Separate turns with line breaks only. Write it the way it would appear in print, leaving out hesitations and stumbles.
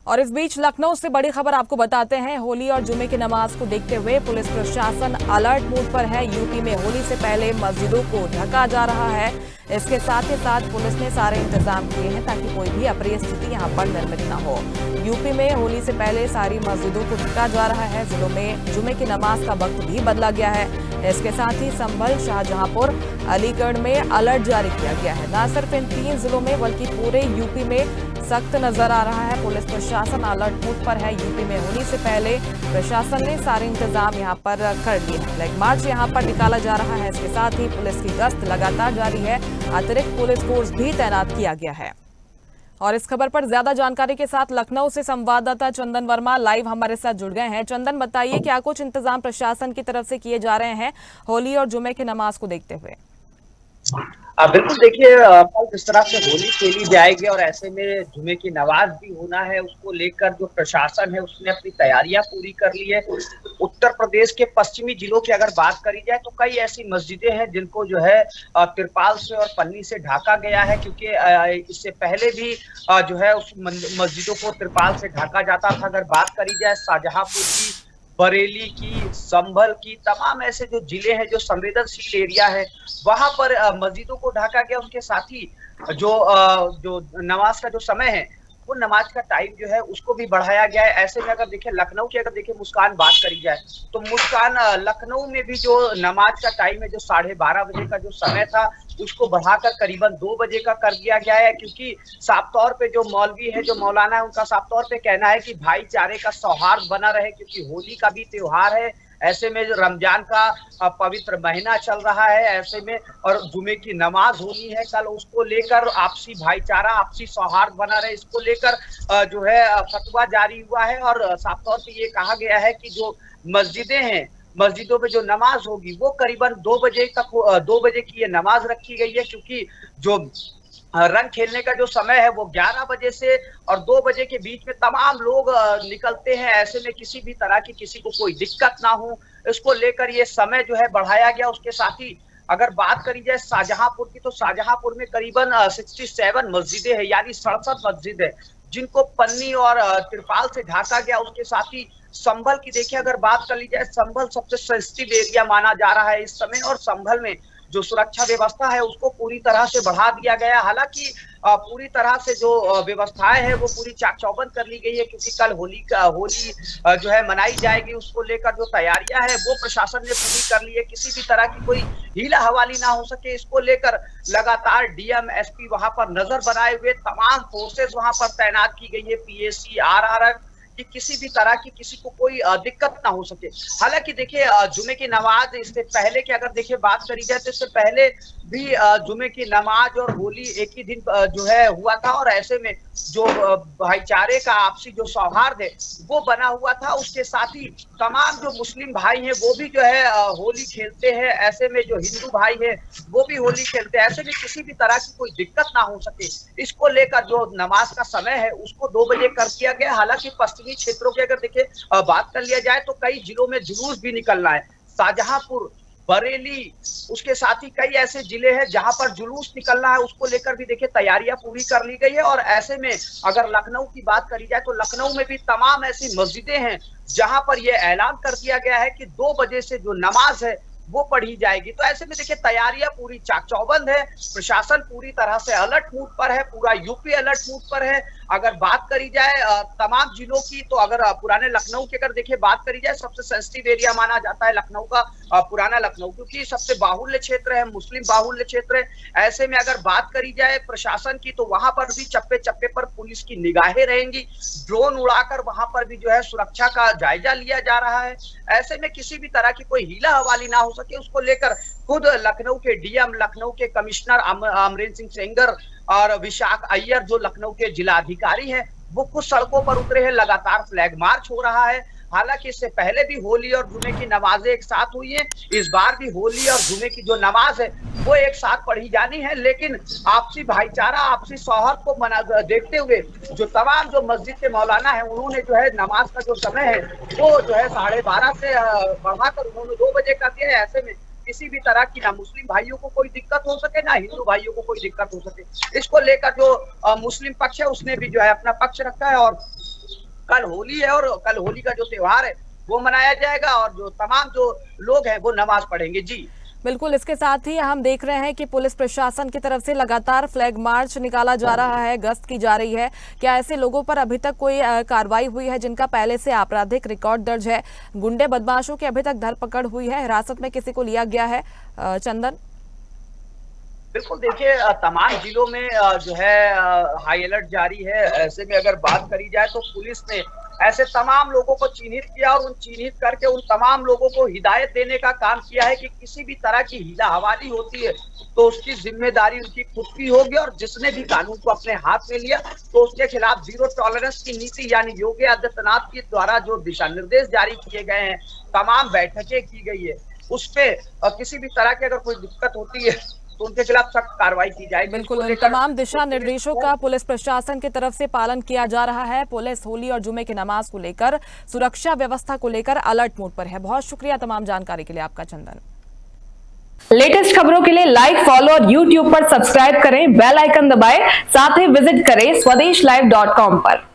और इस बीच लखनऊ से बड़ी खबर आपको बताते हैं। होली और जुमे की नमाज को देखते हुए पुलिस प्रशासन अलर्ट मोड पर है। यूपी में होली से पहले मस्जिदों को ढका जा रहा है। इसके साथ ही साथ पुलिस ने सारे इंतजाम किए हैं ताकि कोई भी अप्रिय स्थिति यहां पर निर्मित न हो। यूपी में होली से पहले सारी मस्जिदों को ढका जा रहा है। जिलों में जुमे की नमाज का वक्त भी बदला गया है। इसके साथ ही संभल, शाहजहांपुर, अलीगढ़ में अलर्ट जारी किया गया है। न सिर्फ इन 3 जिलों में बल्कि पूरे यूपी में सख्त नजर आ रहा है। पुलिस प्रशासन अलर्ट मोड पर है। यूपी में होली से पहले प्रशासन ने सारे इंतजाम यहां पर कर लिए हैं। फ्लैग मार्च यहां पर निकाला जा रहा है। इसके साथ ही पुलिस की गश्त लगातार जारी है। अतिरिक्त पुलिस फोर्स भी तैनात किया गया है। और इस खबर पर ज्यादा जानकारी के साथ लखनऊ से संवाददाता चंदन वर्मा लाइव हमारे साथ जुड़ गए हैं। चंदन, बताइए क्या कुछ इंतजाम प्रशासन की तरफ से किए जा रहे हैं होली और जुमे की नमाज को देखते हुए?
बिल्कुल, देखिए जिस तरह से होली खेली जाएगी और ऐसे में जुमे की नमाज भी होना है, उसको लेकर जो प्रशासन है उसने अपनी तैयारियां पूरी कर ली है। उत्तर प्रदेश के पश्चिमी जिलों की अगर बात करी जाए तो कई ऐसी मस्जिदें हैं जिनको जो है तिरपाल से और पन्नी से ढका गया है, क्योंकि इससे पहले भी जो है उस मस्जिदों को तिरपाल से ढका जाता था। अगर बात करी जाए शाहजहांपुर की, बरेली की, संभल की, तमाम ऐसे जो जिले हैं जो संवेदनशील एरिया है वहां पर मस्जिदों को ढका गया। उसके साथ ही जो नमाज का जो समय है वो नमाज का टाइम जो है उसको भी बढ़ाया गया है। ऐसे में अगर देखें लखनऊ की, अगर देखें मुस्कान बात करी जाए तो मुस्कान लखनऊ में भी जो नमाज का टाइम है जो 12:30 बजे का जो समय था उसको बढ़ाकर करीबन 2 बजे का कर दिया गया है, क्योंकि साफ तौर पे जो मौलवी है, जो मौलाना है, उनका साफ तौर पे कहना है कि भाईचारे का सौहार्द बना रहे, क्योंकि होली का भी त्योहार है। ऐसे में रमजान का पवित्र महीना चल रहा है, ऐसे में और जुमे की नमाज होनी है कल, उसको लेकर आपसी भाईचारा, आपसी सौहार्द बना रहे, इसको लेकर जो है फतवा जारी हुआ है। और साफ तौर पे ये कहा गया है कि जो मस्जिदें हैं, मस्जिदों में जो नमाज होगी वो करीबन 2 बजे तक 2 बजे की ये नमाज रखी गई है, क्योंकि जो रंग खेलने का जो समय है वो 11 बजे से और 2 बजे के बीच में तमाम लोग निकलते हैं। ऐसे में किसी भी तरह की किसी को कोई दिक्कत ना हो, इसको लेकर ये समय जो है बढ़ाया गया। उसके साथ ही अगर बात करी जाए शाहजहांपुर की, तो शाहजहांपुर में करीबन 67 मस्जिदें हैं, यानी 67 मस्जिद है जिनको पन्नी और तिरपाल से ढका गया। उसके साथ ही संभल की देखिए, अगर बात कर ली जाए, संभल सबसे सेंसिटिव एरिया माना जा रहा है इस समय, और संभल में जो सुरक्षा व्यवस्था है उसको पूरी तरह से बढ़ा दिया गया। हालांकि पूरी तरह से जो व्यवस्थाएं है वो पूरी चाक चौबंद कर ली गई है, क्योंकि कल होली जो है मनाई जाएगी। उसको लेकर जो तैयारियां है वो प्रशासन ने पूरी कर ली है। किसी भी तरह की कोई हीला हवाली ना हो सके, इसको लेकर लगातार डीएम, एसपी वहां पर नजर बनाए हुए, तमाम फोर्सेस वहां पर तैनात की गई है, पीएसी, आरआरएफ, कि किसी भी तरह की किसी को कोई दिक्कत ना हो सके। हालांकि देखिए जुमे की नमाज इससे पहले की अगर देखिए बात करी जाए तो इससे पहले भी जुमे की नमाज और होली एक ही दिन जो है हुआ था, और ऐसे में जो भाईचारे का आपसी जो सौहार्द है वो बना हुआ था। उसके साथ ही तमाम जो मुस्लिम भाई हैं वो भी जो है होली खेलते हैं, ऐसे में जो हिंदू भाई हैं वो भी होली खेलते हैं। ऐसे में किसी भी तरह की कोई दिक्कत ना हो सके, इसको लेकर जो नमाज का समय है उसको 2 बजे कर दिया गया। हालांकि पश्चिमी क्षेत्रों की अगर देखिए बात कर लिया जाए तो कई जिलों में जुलूस भी निकलना है, शाहजहांपुर, बरेली, उसके साथ ही कई ऐसे जिले हैं जहां पर जुलूस निकलना है, उसको लेकर भी देखिए तैयारियां पूरी कर ली गई है। और ऐसे में अगर लखनऊ की बात करी जाए तो लखनऊ में भी तमाम ऐसी मस्जिदें हैं जहां पर यह ऐलान कर दिया गया है कि 2 बजे से जो नमाज है वो पढ़ी जाएगी। तो ऐसे में देखिए तैयारियां पूरी चाक चौबंद है, प्रशासन पूरी तरह से अलर्ट मूड पर है, पूरा यूपी अलर्ट मूड पर है। अगर बात करी जाए तमाम जिलों की, तो अगर पुराने लखनऊ की अगर देखिए बात करी जाए, सबसे सेंसिटिव एरिया माना जाता है लखनऊ का पुराना लखनऊ, क्योंकि सबसे बाहुल्य क्षेत्र है, मुस्लिम बाहुल्य क्षेत्र है। ऐसे में अगर बात करी जाए प्रशासन की, तो वहां पर भी चप्पे चप्पे पर पुलिस की निगाहें रहेंगी। ड्रोन उड़ाकर वहां पर भी जो है सुरक्षा का जायजा लिया जा रहा है। ऐसे में किसी भी तरह की कोई हीला हवाली ना हो सके, उसको लेकर खुद लखनऊ के डीएम, लखनऊ के कमिश्नर अमरेंद्र सिंह सेंगर और विशाख अय्यर जो लखनऊ के जिलाधिकारी हैं वो कुछ सड़कों पर उतरे हैं। लगातार फ्लैग मार्च हो रहा है। हालांकि इससे पहले भी होली और जुमे की नमाजें एक साथ हुई हैं, इस बार भी होली और जुमे की जो नमाज है वो एक साथ पढ़ी जानी है। लेकिन आपसी भाईचारा, आपसी सौहार्द को देखते हुए जो तमाम जो मस्जिद के मौलाना है उन्होंने जो है नमाज का जो समय है वो जो है 12:30 से बढ़ाकर उन्होंने 2 बजे कर दिया है। ऐसे में किसी भी तरह की ना मुस्लिम भाइयों को कोई दिक्कत हो सके, ना हिंदू भाइयों को कोई दिक्कत हो सके, इसको लेकर जो मुस्लिम पक्ष है उसने भी जो है अपना पक्ष रखा है। और कल होली है और कल होली का जो त्योहार है वो मनाया जाएगा और जो तमाम जो लोग हैं वो नमाज पढ़ेंगे। जी
बिल्कुल, इसके साथ ही हम देख रहे हैं कि पुलिस प्रशासन की तरफ से लगातार फ्लैग मार्च निकाला जा रहा है, गश्त की जा रही है। क्या ऐसे लोगों पर अभी तक कोई कार्रवाई हुई है जिनका पहले से आपराधिक रिकॉर्ड दर्ज है? गुंडे बदमाशों की अभी तक धरपकड़ हुई है? हिरासत में किसी को लिया गया है? चंदन,
बिल्कुल, देखिए तमाम जिलों में जो है हाई अलर्ट जारी है। ऐसे में अगर बात करी जाए तो पुलिस ने ऐसे तमाम लोगों को चिन्हित किया और उन चिन्हित करके उन तमाम लोगों को हिदायत देने का काम किया है कि किसी भी तरह की हीला हवाली होती है तो उसकी जिम्मेदारी उनकी खुद की होगी और जिसने भी कानून को अपने हाथ में लिया तो उसके खिलाफ जीरो टॉलरेंस की नीति यानी योगी आदित्यनाथ के द्वारा जो दिशा निर्देश जारी किए गए हैं, तमाम बैठकें की गई है, उस पे किसी भी तरह की अगर कोई दिक्कत होती है तो उनके खिलाफ सख्त कार्रवाई की जाएगी।
बिल्कुल, उन तमाम दिशा निर्देशों का पुलिस प्रशासन की तरफ से पालन किया जा रहा है। पुलिस होली और जुमे की नमाज को लेकर, सुरक्षा व्यवस्था को लेकर अलर्ट मोड पर है। बहुत शुक्रिया तमाम जानकारी के लिए आपका चंदन।
लेटेस्ट खबरों के लिए लाइक, फॉलो और यूट्यूब पर सब्सक्राइब करें, बेल आइकन दबाएं, साथ ही विजिट करें swedeshlive.com पर।